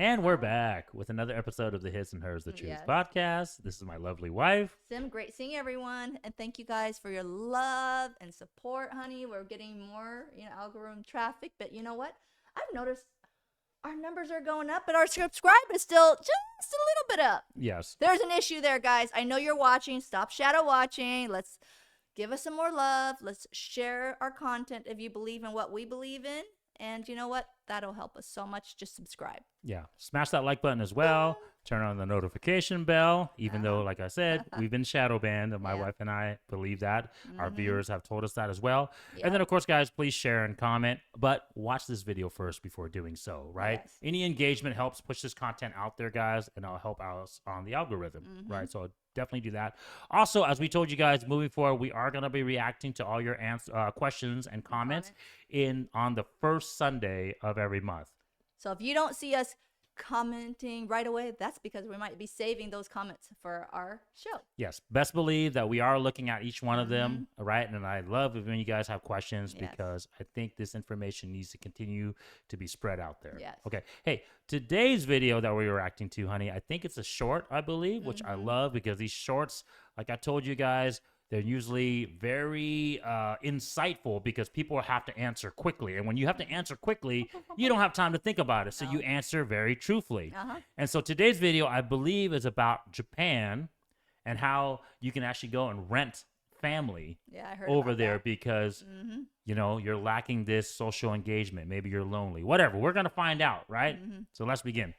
And we're back with another episode of the His and Hers, the Truth podcast. This is my lovely wife. Sim, great seeing everyone. And thank you guys for your love and support, honey. We're getting more, algorithm traffic. But you know what? I've noticed our numbers are going up, but our subscribe is still just a little bit up. Yes. There's an issue there, guys. I know you're watching. Stop shadow watching. Let's give us some more love. Let's share our content if you believe in what we believe in. And you know what? That'll help us so much. Just subscribe. Yeah. Smash that like button as well. Turn on the notification bell, even though, like I said, we've been shadow banned. My wife and I believe that. Our viewers have told us that as well. And then, of course, guys, please share and comment. But watch this video first before doing so, right? Yes. Any engagement helps push this content out there, guys, and it'll help us on the algorithm, right? So definitely do that. Also, as we told you guys, moving forward, we are going to be reacting to all your questions and comments on the first Sunday of every month. So if you don't see us commenting right away, that's because we might be saving those comments for our show. Yes, best believe that we are looking at each one of them, right? And I love it when you guys have questions because I think this information needs to continue to be spread out there. Yes. Okay. Hey, today's video that we're reacting to, honey, I think it's a short, I believe, which I love because these shorts, like I told you guys, they're usually very insightful because people have to answer quickly. And when you have to answer quickly, you don't have time to think about it. So you answer very truthfully. And so today's video, I believe, is about Japan and how you can actually go and rent family over there because, you're lacking this social engagement. Maybe you're lonely. Whatever. We're going to find out, right? So let's begin.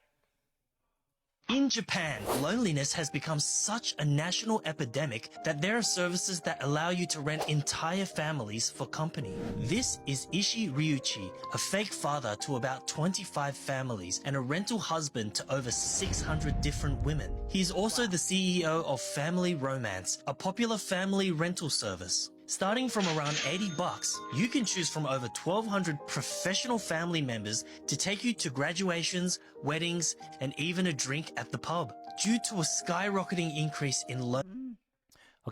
In Japan, loneliness has become such a national epidemic that there are services that allow you to rent entire families for company. This is Ishi Ryuichi, a fake father to about 25 families and a rental husband to over 600 different women. He is also the CEO of Family Romance, a popular family rental service. Starting from around $80, you can choose from over 1,200 professional family members to take you to graduations, weddings, and even a drink at the pub. Due to a skyrocketing increase in Okay,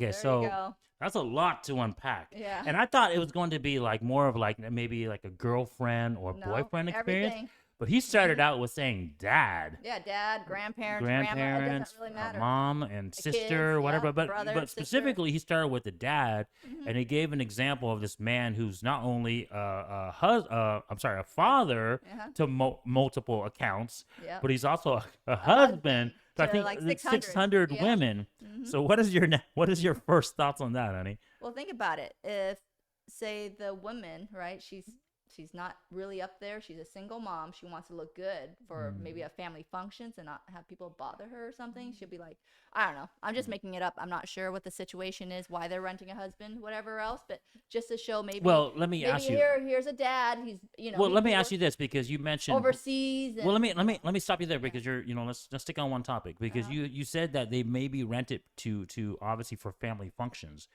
There so you go. that's a lot to unpack. Yeah. And I thought it was going to be like more of like maybe like a girlfriend or boyfriend experience. Everything. But he started out with saying dad. Yeah, dad, grandparents, grandma, it doesn't really matter. Mom and sister, kids, whatever. brother, But specifically, he started with the dad, and he gave an example of this man who's not only a father to multiple accounts, but he's also a husband to I think like 600 women. So what is your first thoughts on that, honey? Well, think about it. If, say, the woman, right, she's not really up there. She's a single mom. She wants to look good for maybe a family functions and not have people bother her or something. She'll be like, I don't know. I'm just making it up. I'm not sure what the situation is, why they're renting a husband, whatever else. But just to show maybe. Well, let me ask you. Here's a dad. He's Well, let me ask you this because you mentioned overseas. Well, let me stop you there because you're let's stick on one topic because you said that they maybe rent it to obviously for family functions.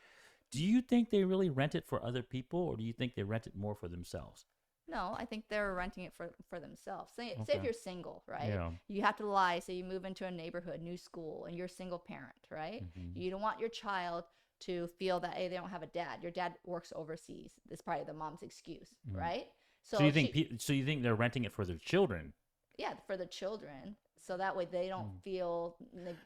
Do you think they really rent it for other people, or do you think they rent it more for themselves? No, I think they're renting it for themselves. Say if you're single, right? Yeah. You have to lie. So you move into a neighborhood, new school, and you're a single parent, right? You don't want your child to feel that, hey, they don't have a dad. Your dad works overseas. That's probably the mom's excuse, right? So you think they're renting it for their children? Yeah, for the children. So that way they don't feel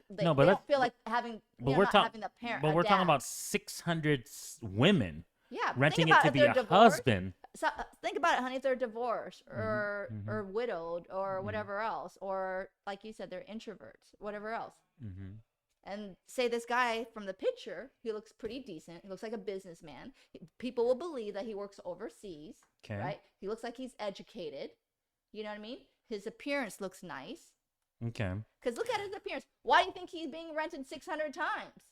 they No, but don't feel like having having the parent. But we're talking about 600 women. Yeah, renting it to be a husband. So think about it, honey. If they're divorced or widowed or whatever else, or like you said, they're introverts, whatever else. And say this guy from the picture, he looks pretty decent. He looks like a businessman. People will believe that he works overseas, right? He looks like he's educated. You know what I mean? His appearance looks nice. Okay. Because look at his appearance. Why do you think he's being rented 600 times?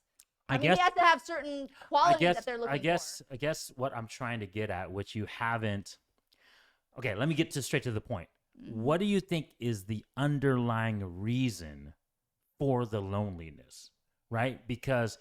I mean, guess, he has to have certain qualities that they're looking for. I guess what I'm trying to get at, which you haven't. Okay, let me get straight to the point. What do you think is the underlying reason for the loneliness, right? Because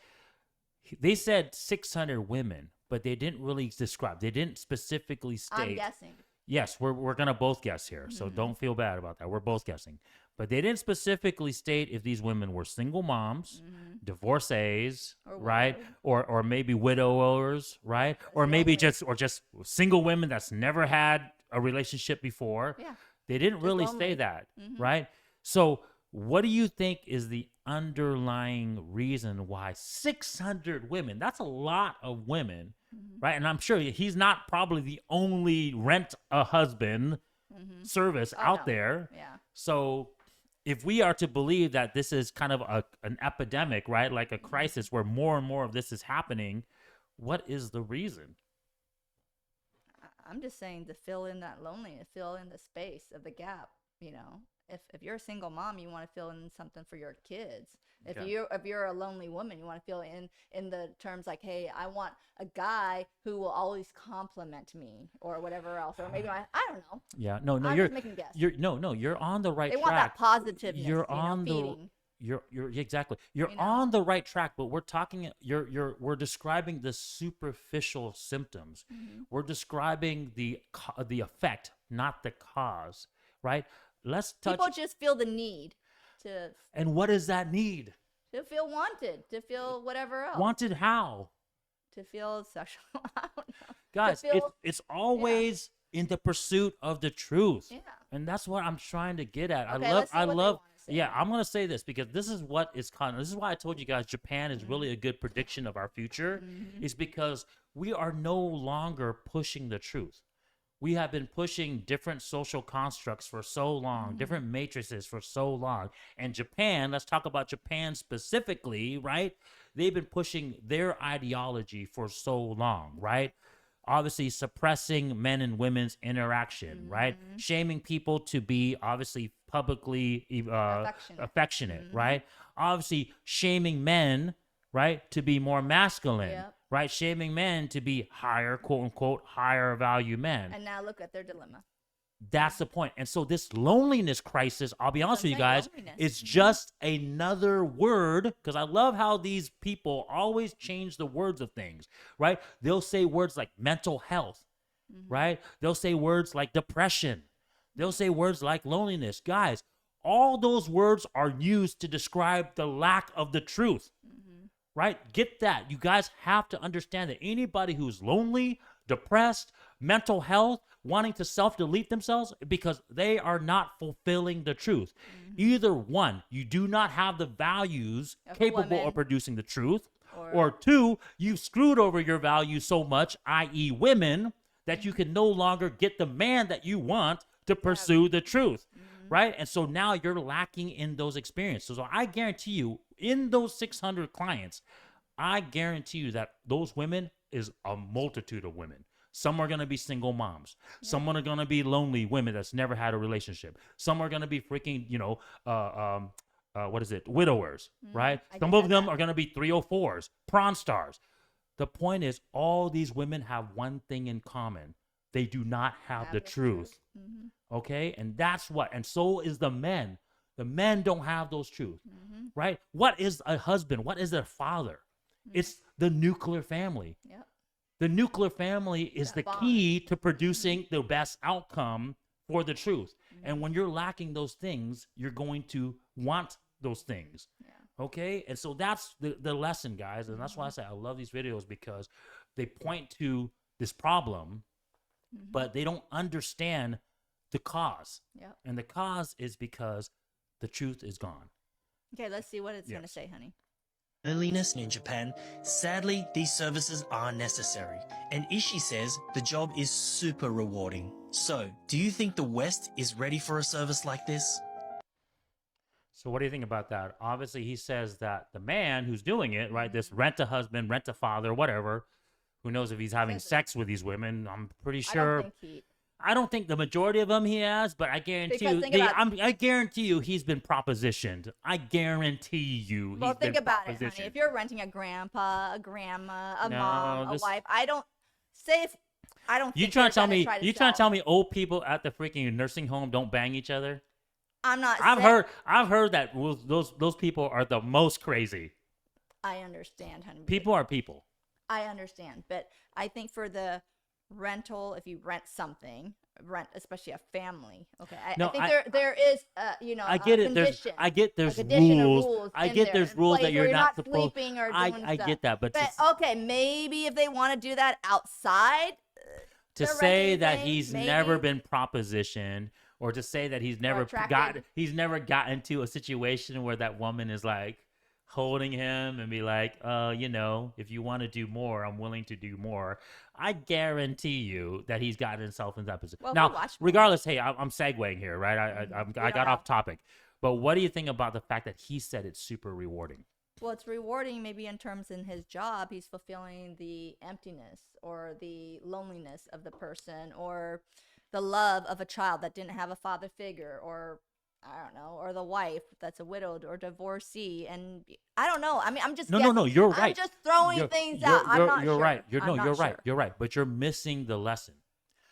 they said 600 women, but they didn't really describe. They didn't specifically state. I'm guessing. Yes, we're gonna both guess here, so don't feel bad about that. We're both guessing, but they didn't specifically state if these women were single moms, divorcees, right, or maybe widowers, right, or maybe just single women that's never had a relationship before. Yeah, they didn't really say that, right? So, what do you think is the underlying reason why 600 women, that's a lot of women, right? And I'm sure he's not probably the only rent a husband service out there. Yeah. So, if we are to believe that this is kind of an epidemic, right? Like a crisis where more and more of this is happening, what is the reason? I'm just saying to fill in that loneliness, fill in the space of the gap. You know, if you're a single mom, you want to fill in something for your kids. If you're a lonely woman, you want to fill in the terms like, hey, I want a guy who will always compliment me or whatever else, or maybe I don't know. Yeah, no, I'm you're just making guess. you're you're on the right They track. want that positiveness. You're on feeding. You're exactly. You're You know? on the right track, but we're talking. We're describing the superficial symptoms. We're describing the effect, not the cause. Right? Let's touch. People just feel the need to And what is that need? feel wanted, to feel whatever else, Wanted how? to feel sexual. I don't know. Guys, feel- it's always in the pursuit of the truth. Yeah. And that's what I'm trying to get at. Okay, I let's see love what they wanna say. yeah, I'm going to say this because this is what is this is why I told you guys Japan is really a good prediction of our future is because we are no longer pushing the truth. We have been pushing different social constructs for so long, different matrices for so long. And Japan, let's talk about Japan specifically, right? They've been pushing their ideology for so long, right? Obviously suppressing men and women's interaction, right? Shaming people to be obviously publicly affectionate, right? Obviously shaming men, right, to be more masculine, Yep. right? Shaming men to be higher, quote unquote, higher value men. And now look at their dilemma. That's the point. And so this loneliness crisis, I'll be honest with you I'm saying guys, loneliness. is just another word because I love how these people always change the words of things, right? They'll say words like mental health, right? They'll say words like depression. They'll say words like loneliness. Guys, all those words are used to describe the lack of the truth, right? Get that. You guys have to understand that anybody who's lonely, depressed, mental health, wanting to self-delete themselves because they are not fulfilling the truth. Either one, you do not have the values Of a capable woman. of producing the truth, Or- or two, you've screwed over your values so much, i.e. women, that you can no longer get the man that you want to pursue the truth, right? And so now you're lacking in those experiences. So I guarantee you, in those 600 clients, I guarantee you that those women is a multitude of women. Some are going to be single moms. Some are going to be lonely women that's never had a relationship. Some are going to be freaking, widowers, right? I Some just of said them that. are going to be 304s, prawn stars. The point is, all these women have one thing in common. They do not have the truth. Okay? And that's what. And so is the men. The men don't have those truths, right? What is a husband? What is a father? It's the nuclear family. Yep. The nuclear family is the That key to producing the best outcome for the truth. And when you're lacking those things, you're going to want those things. Yeah. Okay? And so that's the lesson, guys. And that's why I say I love these videos because they point to this problem, but they don't understand the cause. Yep. And the cause is because the truth is gone. Okay, let's see what it's going to Yes. say, honey. Loneliness in Japan, sadly, these services are necessary. And Ishii says the job is super rewarding. So, do you think the West is ready for a service like this? So what do you think about that? Obviously, he says that the man who's doing it, right, this rent a husband, rent a father, whatever, who knows if he's having sex with these women? I'm pretty sure. I don't think the majority of them he has, but I guarantee Because you, think about- I guarantee you, he's been propositioned. I guarantee you, Well, he's think been about it, honey. propositioned. If you're renting a grandpa, a grandma, a No, mom, this- a wife, I don't say if I don't. You think trying they're to tell gonna me? try to You trying to sell. tell me old people at the freaking nursing home don't bang each other? I'm not. I've heard that those people are the most crazy. I understand, honey. People are people. I understand, but I think for the rental, if you rent something, especially a family. Okay, No, I think there is I get a it. There's condition, I get there's a condition or rules. I in get there there's in rules place that where you're not supposed. sleeping or I doing stuff. get that, but okay, maybe if they want to do that outside, to they're say renting that things, he's maybe. never been propositioned or to say that he's attracted. never got into a situation where that woman is like holding him and be like, you know, if you want to do more, I'm willing to do more. I guarantee you that he's gotten himself in that position. Well, Now, regardless, hey, I'm segueing here, right? I got off topic. But what do you think about the fact that he said it's super rewarding? Well, it's rewarding maybe in terms in his job. He's fulfilling the emptiness or the loneliness of the person or the love of a child that didn't have a father figure, or I don't know, or the wife that's a widowed or divorcee. And I don't know. I mean, I'm just no, you're right. I'm just throwing things out. I'm not you're sure. right. You're not right. sure. You're right. But you're missing the lesson.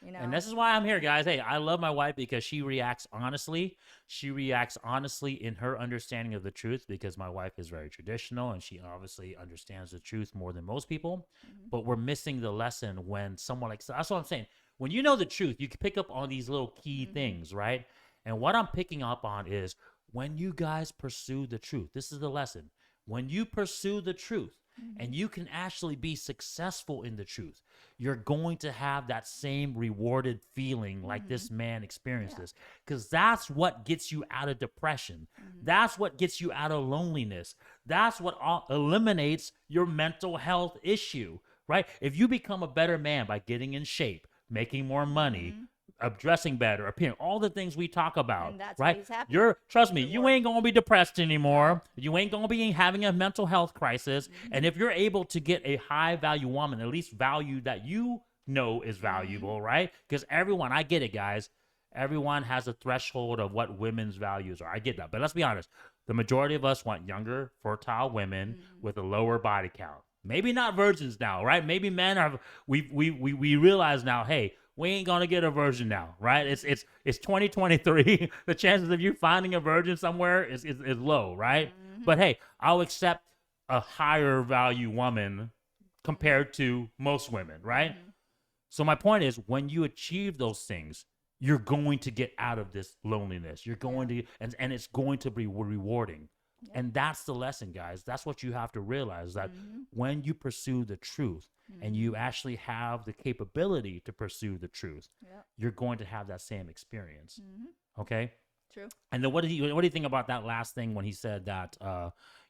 You know? And this is why I'm here, guys. Hey, I love my wife because she reacts honestly. She reacts honestly in her understanding of the truth, because my wife is very traditional and she obviously understands the truth more than most people. Mm-hmm. But we're missing the lesson when someone like, that's what I'm saying. When you know the truth, you can pick up on these little key things, right? And what I'm picking up on is when you guys pursue the truth, this is the lesson. When you pursue the truth, and you can actually be successful in the truth, you're going to have that same rewarded feeling like this man experiences, because that's what gets you out of depression. That's what gets you out of loneliness. That's what eliminates your mental health issue, right? If you become a better man by getting in shape, making more money, dressing better, appearing, all the things we talk about, And that's right? why he's happy. Trust me, you ain't gonna be depressed anymore. You ain't gonna be having a mental health crisis. And if you're able to get a high value woman, at least value that you know is valuable, right? Because everyone, I get it, guys. Everyone has a threshold of what women's values are. I get that, but let's be honest. The majority of us want younger, fertile women with a lower body count. Maybe not virgins now, right? Maybe men are. We realize now, hey, we ain't gonna get a virgin now, right? It's 2023. The chances of you finding a virgin somewhere is low, right? But hey, I'll accept a higher value woman compared to most women, right? So my point is, when you achieve those things, you're going to get out of this loneliness. You're going to, and it's going to be rewarding. And that's the lesson, guys. That's what you have to realize, that when you pursue the truth and you actually have the capability to pursue the truth, you're going to have that same experience. Okay? True. And then what do you think about that last thing when he said that,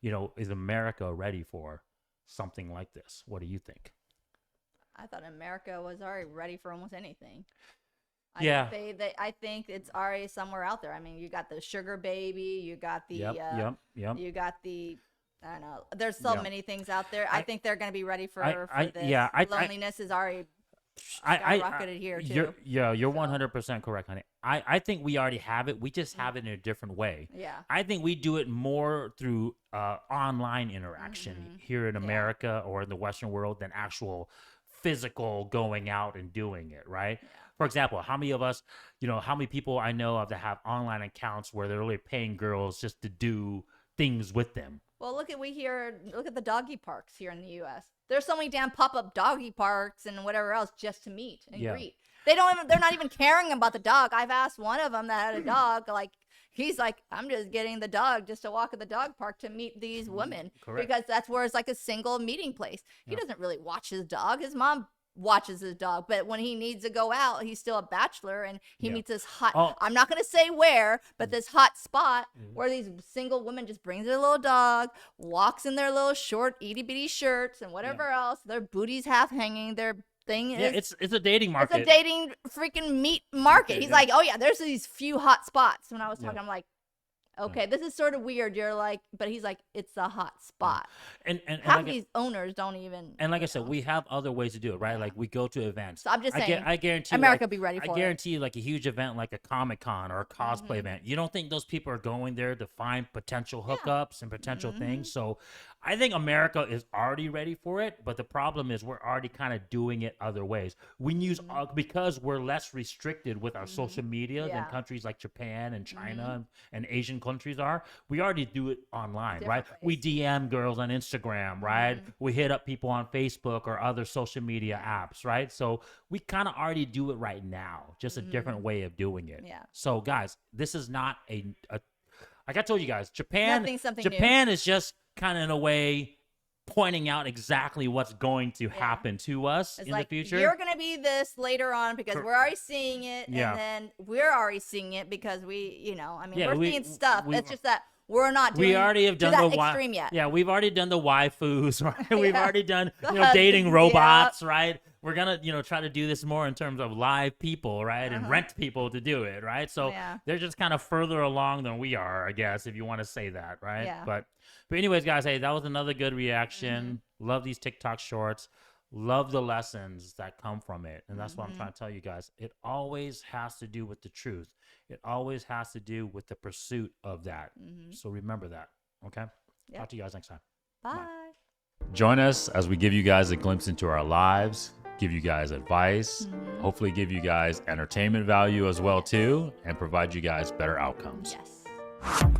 you know, is America ready for something like this? What do you think? I thought America was already ready for almost anything. I think it's already somewhere out there. I mean, you got the sugar baby, you got the you got the, I don't know. There's so many things out there. I think they're going to be ready for this. Loneliness is already skyrocketed here too. You're 100% correct, honey. I think we already have it. We just have it in a different way. Yeah. I think we do it more through online interaction here in America or in the Western world than actual physical going out and doing it, right? Yeah. For example, how many of us, you know, how many people I know of that have online accounts where they're really paying girls just to do things with them? Well, look at the doggy parks here in the U.S. There's so many damn pop-up doggy parks and whatever else just to meet and greet. They're not even caring about the dog. I've asked one of them that had a dog, like, he's like, I'm just getting the dog just to walk at the dog park to meet these women. Correct. Because that's where it's like a single meeting place. He doesn't really watch his dog. His mom watches his dog, but when he needs to go out, he's still a bachelor, and he meets this hot, I'm not going to say where, but this hot spot where these single women just brings their little dog, walks in their little short itty bitty shirts and whatever else, their booties half hanging, their thing is, it's a dating market. It's a dating freaking meat market. He's like, oh yeah, there's these few hot spots. When I was talking, I'm like, okay, this is sort of weird. You're like, but he's like, it's a hot spot. And half of these owners don't even. And like I said, we have other ways to do it, right? Like we go to events. So I'm just saying, I guarantee America will be ready for it. I guarantee you, like a huge event, like a Comic-Con or a cosplay event. You don't think those people are going there to find potential hookups and potential things? So I think America is already ready for it, but the problem is we're already kind of doing it other ways. We use because we're less restricted with our social media than countries like Japan and China and Asian countries are. We already do it online, right? We DM girls on Instagram, right? We hit up people on Facebook or other social media apps, right? So we kind of already do it right now, just a different way of doing it. Yeah. So guys, this is not like I told you guys, Japan new. is just kind of in a way pointing out exactly what's going to happen to us It's in like, the future. you're gonna be this later on because we're already seeing it, Yeah. and then we're already seeing it because we, I mean, Yeah, we're seeing stuff. It's just that we're not doing we already have to done that the extreme yet. Yeah, we've already done the waifus, right? We've Yeah. already done The dating husbands, robots, right? We're gonna try to do this more in terms of live people, right? And Uh-huh. rent people to do it, right? So Yeah. they're just kind of further along than we are, I guess, if you want to say that, right? Yeah. But anyways, guys, hey, that was another good reaction. Love these TikTok shorts. Love the lessons that come from it. And that's what I'm trying to tell you guys. It always has to do with the truth. It always has to do with the pursuit of that. So remember that. Okay? Yep. Talk to you guys next time. Bye. Join us as we give you guys a glimpse into our lives, give you guys advice, hopefully give you guys entertainment value as well too, and provide you guys better outcomes. Yes.